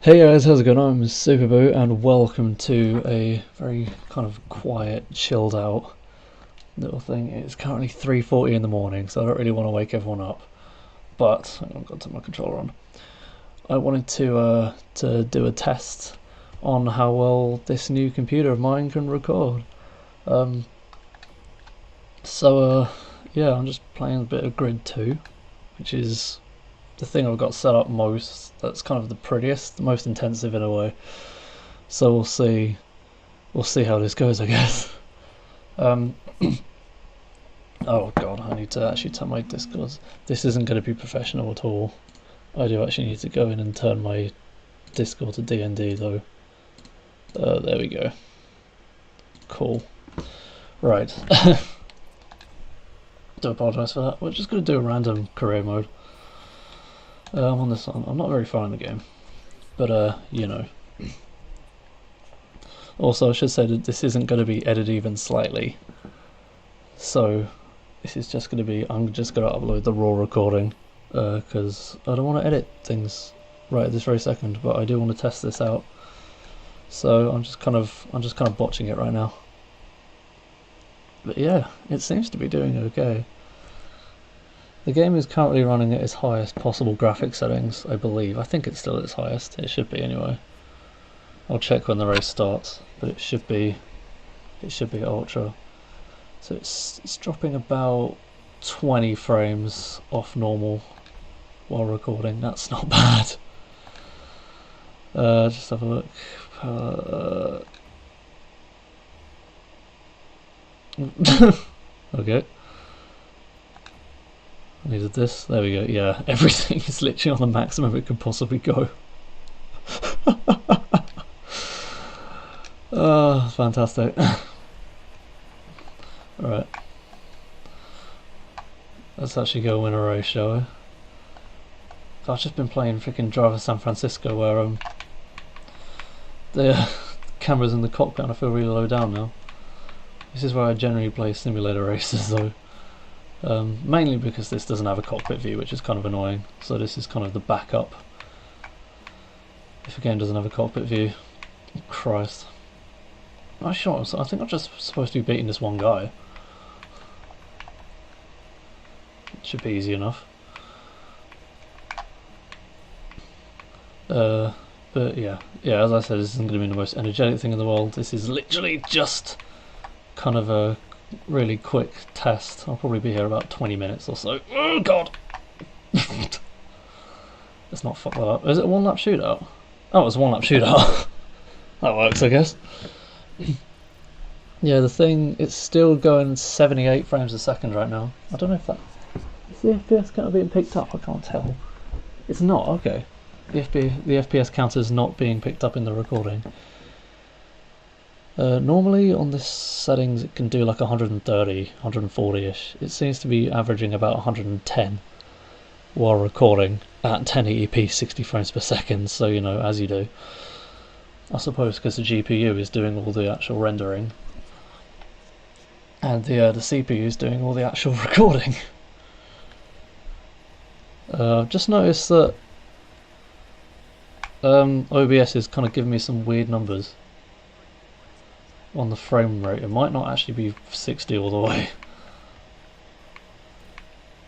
Hey guys, how's it going? I'm Superboo and welcome to a very kind of quiet, chilled out little thing. It's currently 3:40 in the morning, so I don't really want to wake everyone up. But I've got to turn my controller on. I wanted to do a test on how well this new computer of mine can record. Um, yeah, I'm just playing a bit of Grid 2, which is the thing I've got set up most. That's kind of the prettiest, the most intensive in a way. So we'll see how this goes, I guess. Oh god, I need to actually turn my Discord. This isn't going to be professional at all. I do actually need to go in and turn my Discord to D&D though. There we go. Cool. Right. Do apologise for that. We're just going to do a random career mode. I'm on this one. I'm not very far in the game, but you know. Also, I should say that this isn't going to be edited even slightly. So this is just going to be. I'm just going to upload the raw recording because I don't want to edit things right at this very second. But I do want to test this out. So I'm just kind of botching it right now. But yeah, it seems to be doing okay. The game is currently running at its highest possible graphics settings, I believe. I think it's still at its highest. It should be anyway. I'll check when the race starts, but it should be ultra. So it's dropping about 20 frames off normal while recording. That's not bad. Just have a look. Okay. I needed this. There we go. Yeah, everything is literally on the maximum it could possibly go. Oh, fantastic. Alright. Let's actually go win a race, shall we? I've just been playing freaking Driver San Francisco where the cameras in the cockpit and I feel really low down now. This is where I generally play simulator races though. Mainly because this doesn't have a cockpit view, which is kind of annoying. So this is kind of the backup if a game doesn't have a cockpit view. Oh, Christ. I'm sure. I think I'm just supposed to be beating this one guy. It should be easy enough. But yeah, as I said, this isn't going to be the most energetic thing in the world. This is literally just kind of a really quick test. I'll probably be here about 20 minutes or so. Oh god! Let's not fuck that up. Is it a one lap shootout? Oh, it's a one lap shootout. That works, I guess. Yeah, the thing, it's still going 78 frames a second right now. I don't know if that... Is the FPS counter being picked up? I can't tell. It's not, okay. The FPS counter is not being picked up in the recording. Normally on this settings it can do like 130, 140ish. It seems to be averaging about 110 while recording at 1080p 60 frames per second, so you know, as you do. I suppose because the GPU is doing all the actual rendering and the CPU is doing all the actual recording. I've just noticed that OBS is kind of giving me some weird numbers on the frame rate. It might not actually be 60 all the way.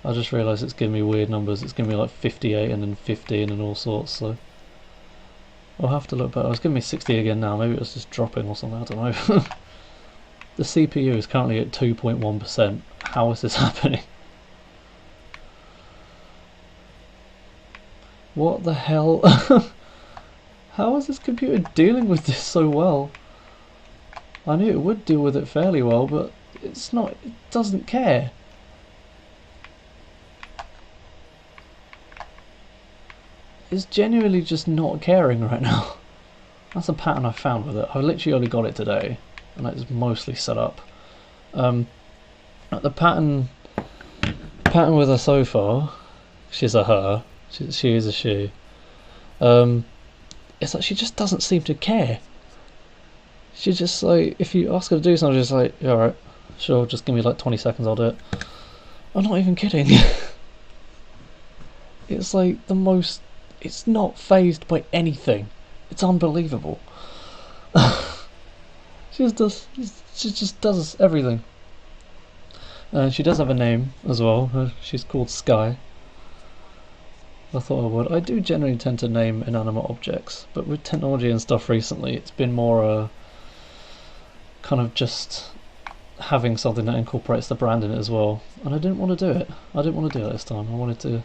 I just realised it's giving me weird numbers. It's giving me like 58 and then 15 and all sorts, so I'll have to look back. It's giving me 60 again now. Maybe it was just dropping or something, I don't know. The CPU is currently at 2.1%. How is this happening? What the hell? How is this computer dealing with this so well? I knew it would deal with it fairly well, but it's not. It doesn't care. It's genuinely just not caring right now. That's a pattern I found with it. I literally only got it today, and it's mostly set up. The pattern with her so far, she's a her. She is a she. It's like she just doesn't seem to care. She just like, if you ask her to do something, she's like, yeah, alright, sure, just give me like 20 seconds, I'll do it. I'm not even kidding. It's like the most, it's not phased by anything. It's unbelievable. She just does everything. And she does have a name as well. She's called Sky. I thought I would. I do generally tend to name inanimate objects, but with technology and stuff recently, it's been more kind of just having something that incorporates the brand in it as well. And I didn't want to do it. I didn't want to do it this time. I wanted to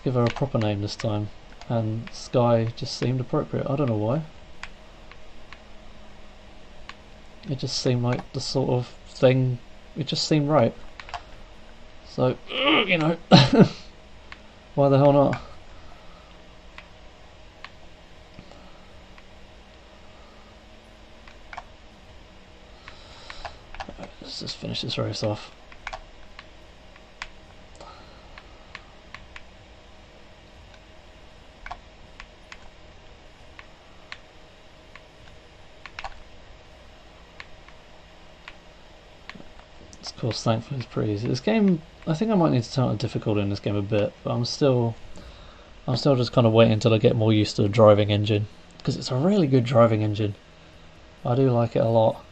give her a proper name this time, and Sky just seemed appropriate. I don't know why. It just seemed like the sort of thing. It just seemed right. So, you know, why the hell not? Right, let's just finish this race off. Of course, thankfully it's pretty easy. This game, I think I might need to turn up the difficulty in this game a bit, but I'm still just kind of waiting until I get more used to the driving engine, because it's a really good driving engine. I do like it a lot.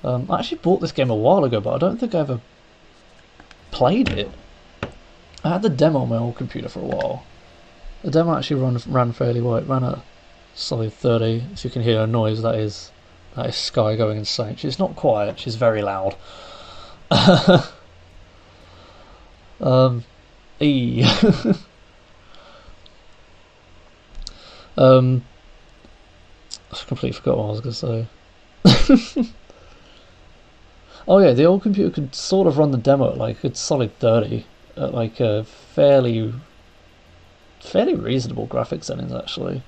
I actually bought this game a while ago, but I don't think I ever played it. I had the demo on my old computer for a while. The demo actually ran fairly well. It ran at solid 30. If you can hear a noise, that is Sky going insane. She's not quiet. She's very loud. E. I completely forgot what I was going to say. Oh yeah, the old computer could sort of run the demo at like a solid 30 at like a fairly reasonable graphics settings actually.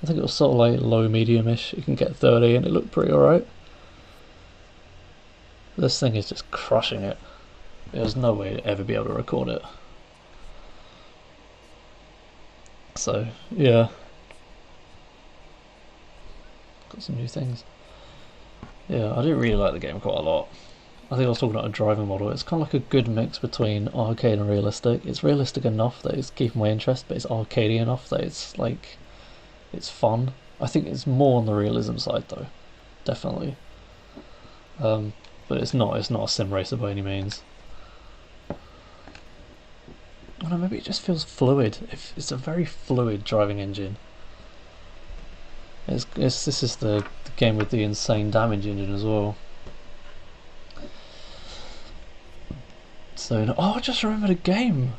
I think it was sort of like low medium-ish. You can get 30 and it looked pretty alright. This thing is just crushing it. There's no way to ever be able to record it. So, yeah. Got some new things. Yeah, I do really like the game quite a lot. I think I was talking about a driving model. It's kind of like a good mix between arcade and realistic. It's realistic enough that it's keeping my interest, but it's arcadey enough that it's like, it's fun. I think it's more on the realism side though, definitely. But it's not a sim racer by any means. I don't know, maybe it just feels fluid. It's a very fluid driving engine. This is the game with the insane damage engine as well. So, oh, I just remembered a game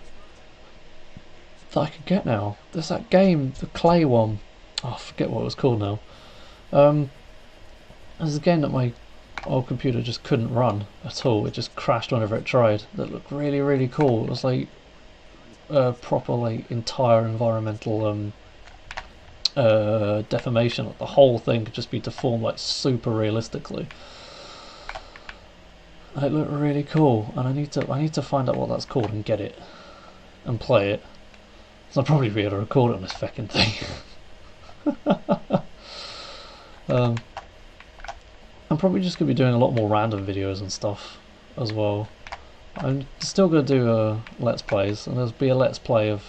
that I could get now. There's that game, the clay one. Oh, I forget what it was called now. There's a game that my old computer just couldn't run at all. It just crashed whenever it tried. That looked really, really cool. It was like a proper, like, entire environmental deformation. Like, the whole thing could just be deformed like super realistically. And it looked really cool, and I need to find out what that's called and get it and play it. So I'll probably be able to record it on this fucking thing. I'm probably just going to be doing a lot more random videos and stuff as well. I'm still going to do Let's Plays, and there'll be a Let's Play of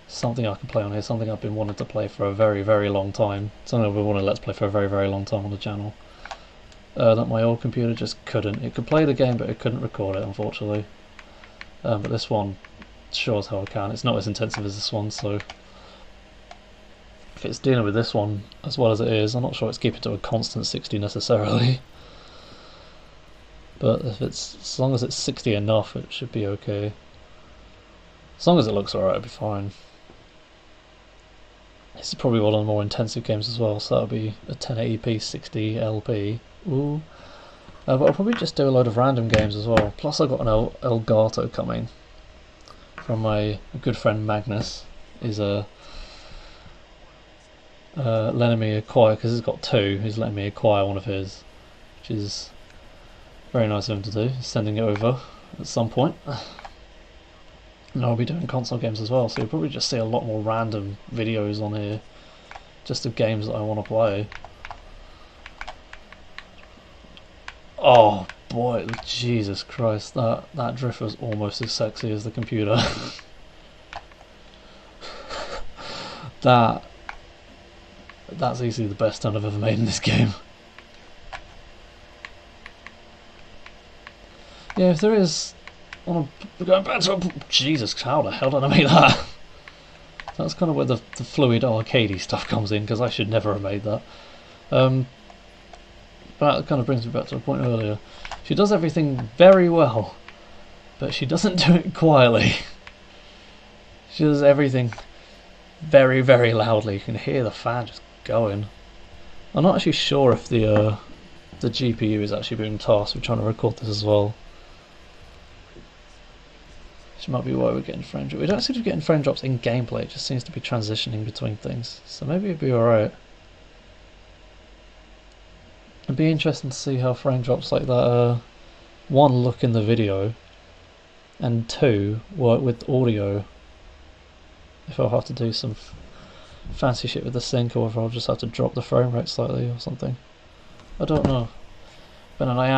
something I can play on here, something I've been wanting to play for a very, very long time. Something I've been wanting to Let's Play for a very, very long time on the channel. That my old computer just couldn't. It could play the game, but it couldn't record it, unfortunately. But this one, sure as hell can. It's not as intensive as this one, so if it's dealing with this one as well as it is, I'm not sure it's keeping to a constant 60 necessarily. But if it's, as long as it's 60 enough, it should be okay. As long as it looks alright, it'll be fine. This is probably one of the more intensive games as well, so that'll be a 1080p 60 LP. Ooh. But I'll probably just do a load of random games as well. Plus I've got an Elgato coming from my good friend Magnus. He's letting me acquire, because he's got two, he's letting me acquire one of his, which is very nice of him to do. He's sending it over at some point. And I'll be doing console games as well, so you'll probably just see a lot more random videos on here, just of games that I want to play. Oh boy, Jesus Christ, that drift was almost as sexy as the computer. That That's easily the best turn I've ever made in this game. Yeah, if there is... going back to... Jesus, how the hell did I make that? That's kind of where the fluid arcadey stuff comes in, because I should never have made that. But that kind of brings me back to a point earlier. She does everything very well, but she doesn't do it quietly. She does everything very, very loudly. You can hear the fan just going. I'm not actually sure if the GPU is actually being tasked with trying to record this as well. Which might be why we're getting frame drops. We don't seem to be getting frame drops in gameplay, it just seems to be transitioning between things. So maybe it'd be alright. It'd be interesting to see how frame drops like that, one, look in the video, and two, work with audio. If I'll have to do some fancy shit with the sync, or if I'll just have to drop the frame rate slightly or something. I don't know. But then I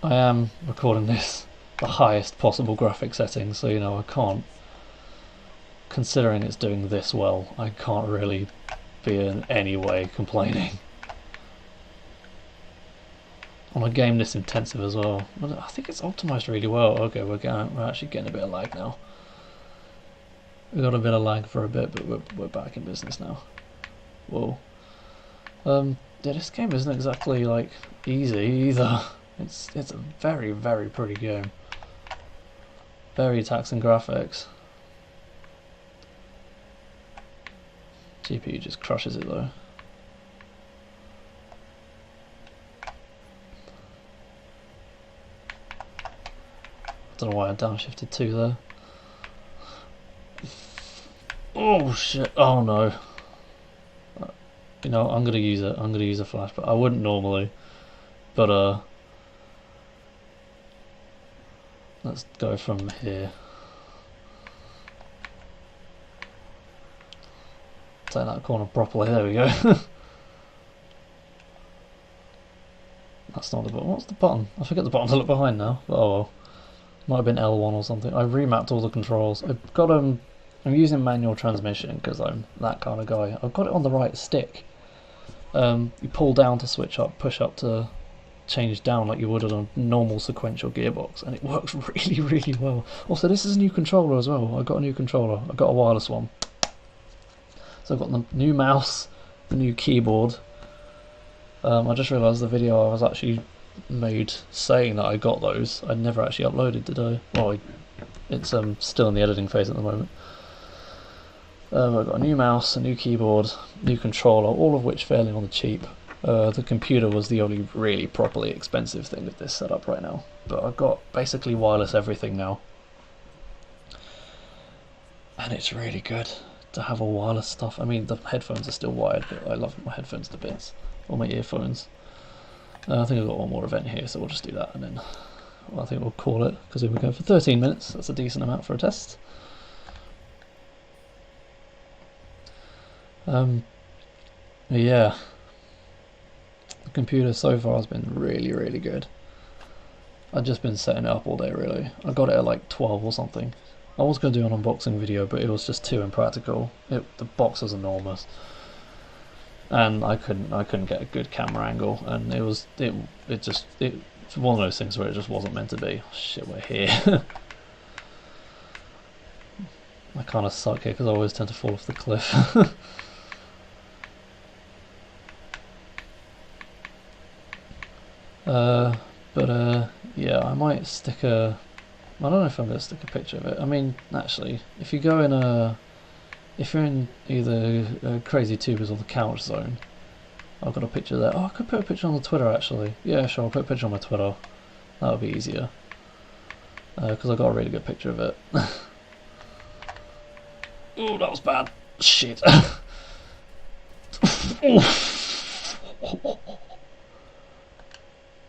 am recording this the highest possible graphic setting, so you know I can't, considering it's doing this well, I can't really be in any way complaining. On a game this intensive as well. I think it's optimised really well. Okay, we're actually getting a bit of lag now. We got a bit of lag for a bit, but we're back in business now. Whoa. Yeah, this game isn't exactly like easy either. It's a very, very pretty game. Very taxing graphics. GPU just crushes it though. I don't know why I downshifted 2 there. Oh shit! Oh no! You know, I'm gonna use it. I'm gonna use a flash, but I wouldn't normally. But let's go from here. Take that corner properly. There we go. That's not the button. What's the button? I forget the button to look behind now. But oh well. Might have been L1 or something. I remapped all the controls. I've got I'm using manual transmission because I'm that kind of guy. I've got it on the right stick. You pull down to switch up, push up to change down like you would on a normal sequential gearbox, and it works really, really well. Also, this is a new controller as well. I got a new controller. I got a wireless one. So I've got the new mouse, the new keyboard. I just realised the video I was actually made saying that I got those, I never actually uploaded, did I? Well, it's still in the editing phase at the moment. I've got a new mouse, a new keyboard, new controller, all of which fairly on the cheap. The computer was the only really properly expensive thing with this setup right now, but I've got basically wireless everything now, and it's really good to have all wireless stuff. I mean, the headphones are still wired, but I love my headphones to bits, or my earphones. I think I've got one more event here, so we'll just do that, and then I think we'll call it, because we've been going for 13 minutes. That's a decent amount for a test. Yeah, the computer so far has been really, really good. I've just been setting it up all day, really. I got it at like 12 or something. I was going to do an unboxing video, but it was just too impractical. The box was enormous, and I couldn't get a good camera angle, and it was one of those things where it just wasn't meant to be. Oh, shit, we're here. I kind of suck here because I always tend to fall off the cliff. Yeah, I might stick I don't know if I'm going to stick a picture of it. I mean, actually, if you go in if you're in either Crazy Tubers or the Couch Zone, I've got a picture there. Oh, I could put a picture on the Twitter actually. Yeah, sure, I'll put a picture on my Twitter. That would be easier. Because I got a really good picture of it. Oh, that was bad. Shit.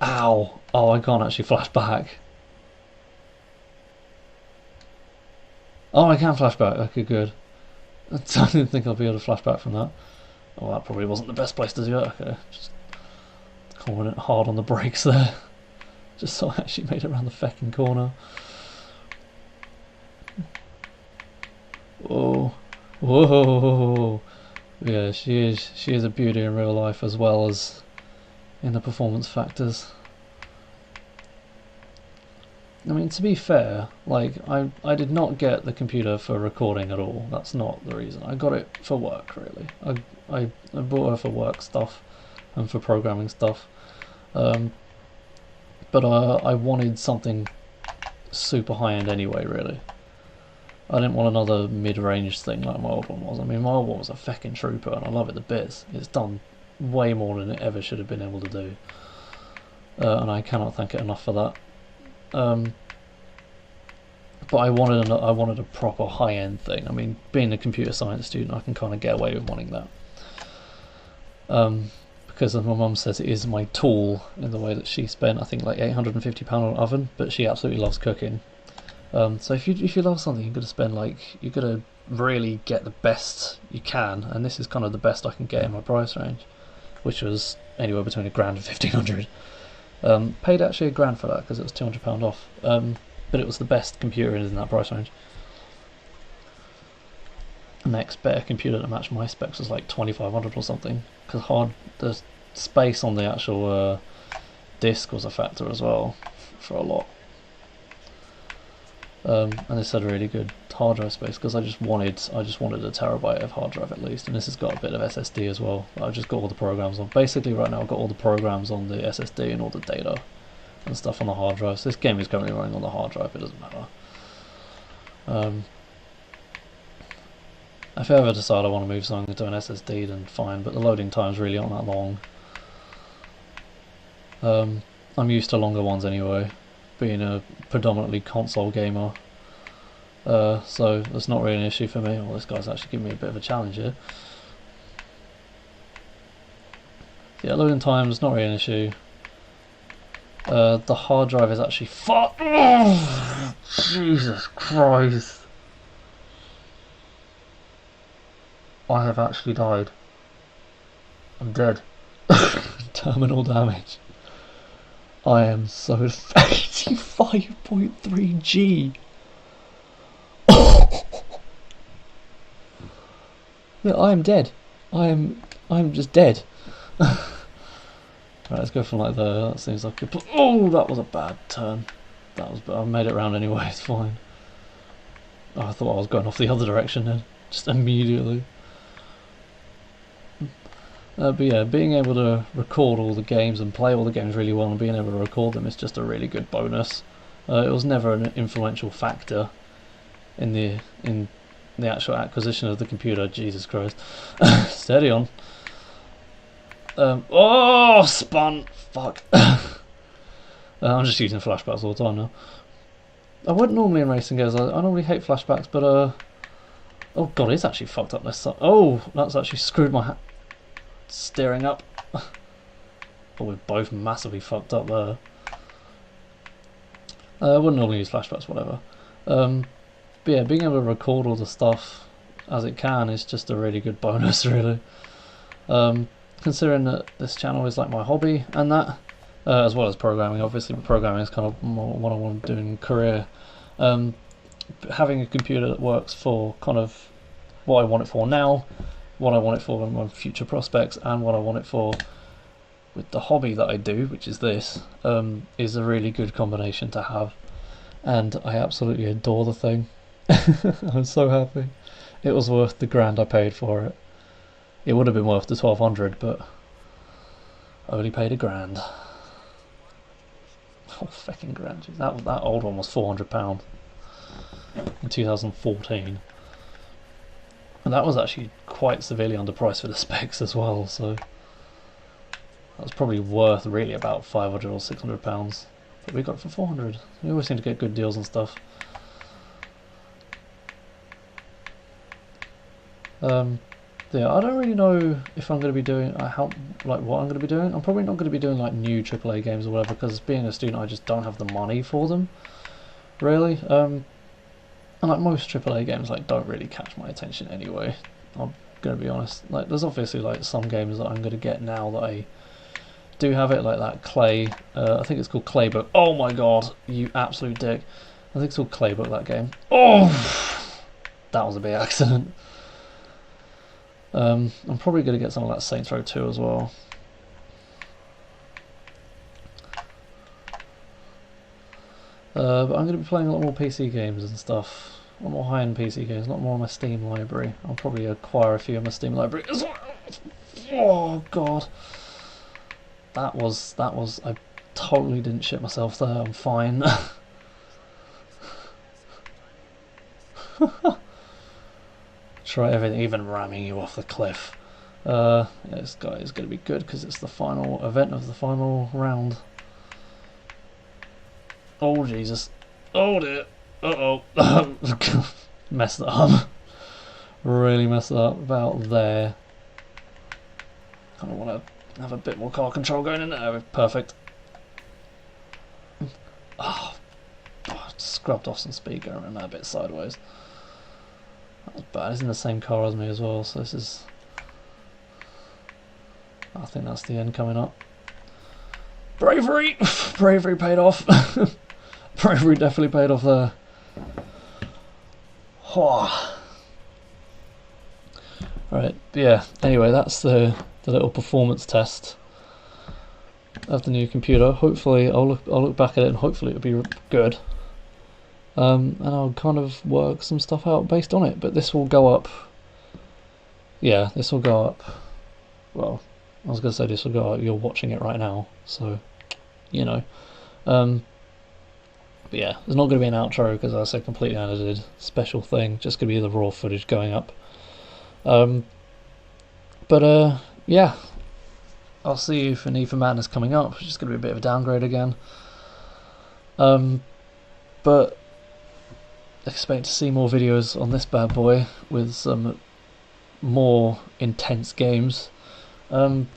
Ow. Oh, I can't actually flash back. Oh, I can flash back. Okay, good. I didn't think I'd be able to flash back from that. Oh, that probably wasn't the best place to do it. Okay, just calling it hard on the brakes there. Just so I actually made it around the fecking corner. Whoa. Whoa. Yeah, she is a beauty in real life as well as in the performance factors. I mean, to be fair, like I did not get the computer for recording at all. That's not the reason. I got it for work, really. I bought her for work stuff and for programming stuff. Um, but I wanted something super high end anyway, really. I didn't want another mid-range thing like my old one was. I mean, my old one was a feckin' trooper, and I love it to bits. It's done way more than it ever should have been able to do, and I cannot thank it enough for that. But I wanted a proper high-end thing. I mean, being a computer science student, I can kind of get away with wanting that. Because as my mum says, it is my tool in the way that she spent, I think, like £850 on an oven, but she absolutely loves cooking. So if you love something, you've got to spend you've got to really get the best you can, and this is kind of the best I can get in my price range, which was anywhere between £1,000 and £1,500. Paid actually £1,000 for that because it was £200 off, but it was the best computer in that price range. The next better computer to match my specs was like £2,500 or something, because the space on the actual disc was a factor as well for a lot. And this had a really good hard drive space because I just wanted a terabyte of hard drive at least, and this has got a bit of SSD as well. I've just got all the programs on. Basically right now I've got all the programs on the SSD and all the data and stuff on the hard drive. So this game is currently running on the hard drive, it doesn't matter. If I ever decide I want to move something to an SSD, then fine, but the loading times really aren't that long. I'm used to longer ones anyway, being a predominantly console gamer, so that's not really an issue for me. Well, this guy's actually giving me a bit of a challenge here. Yeah, loading time is not really an issue. The hard drive is actually oh, Jesus Christ. I have actually died. I'm dead. Terminal damage. I am so 85.3 G. Yeah, I am dead. I'm just dead. Right, let's go from like there. That seems like oh, that was a bad turn. I made it round anyway. It's fine. Oh, I thought I was going off the other direction then, just immediately. But yeah, being able to record all the games and play all the games really well and being able to record them is just a really good bonus. It was never an influential factor in the actual acquisition of the computer. Jesus Christ. Steady on. Oh, spun! Fuck. I'm just using flashbacks all the time now. I wouldn't normally in racing games. I normally hate flashbacks, but oh god, it's actually fucked up this side. Oh, that's actually screwed my steering up. Oh, we're both massively fucked up there. I wouldn't normally use flashbacks, whatever. But yeah, being able to record all the stuff as it can is just a really good bonus, really. Considering that this channel is like my hobby and that, as well as programming, obviously, but programming is kind of more what I want to do in career. Having a computer that works for kind of what I want it for now, what I want it for in my future prospects, and what I want it for with the hobby that I do, which is this, is a really good combination to have. And I absolutely adore the thing. I'm so happy. It was worth the £1,000 I paid for it. It would have been worth the 1,200, but I only paid £1,000. Oh, fucking grand. That old one was £400 in 2014. And that was actually quite severely underpriced for the specs as well, so that was probably worth really about £500 or £600. But we got it for 400. We always seem to get good deals and stuff. Yeah, I don't really know if I'm going to be doing what I'm going to be doing. I'm probably not going to be doing like new AAA games or whatever, because being a student I just don't have the money for them, really. And like most AAA games don't really catch my attention anyway. I'm going to be honest. Like there's obviously like some games that I'm going to get now that I do have it, like that Clay. I think it's called Claybook. Oh my god, you absolute dick! I think it's called Claybook, that game. Oh, that was a big accident. I'm probably going to get something like Saints Row 2 as well. But I'm going to be playing a lot more PC games and stuff. A lot more high-end PC games, not more on my Steam library. I'll probably acquire a few on my Steam library as well. Oh god. That was I totally didn't shit myself there, I'm fine. Try everything, even ramming you off the cliff. Yeah, this guy is going to be good because it's the final event of the final round. Oh Jesus. Oh dear. Uh oh. Messed it up. Really messed it up about there. Kind of want to have a bit more car control going in there. Perfect. Oh, scrubbed off some speed going around that a bit sideways. That was bad. He's in the same car as me as well, so this is... I think that's the end coming up. Bravery! Bravery paid off. Bravery definitely paid off there. Right, yeah, anyway, that's the little performance test of the new computer. Hopefully I'll look back at it and hopefully it'll be good. And I'll kind of work some stuff out based on it, but this will go up. Yeah, this will go up. Well, I was going to say this will go up, you're watching it right now, so, you know. But yeah, there's not going to be an outro because I said completely unedited, special thing, just going to be the raw footage going up. Yeah, I'll see you for Need for Madness coming up, which is going to be a bit of a downgrade again. But expect to see more videos on this bad boy with some more intense games on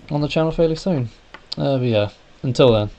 the channel fairly soon. But yeah, until then.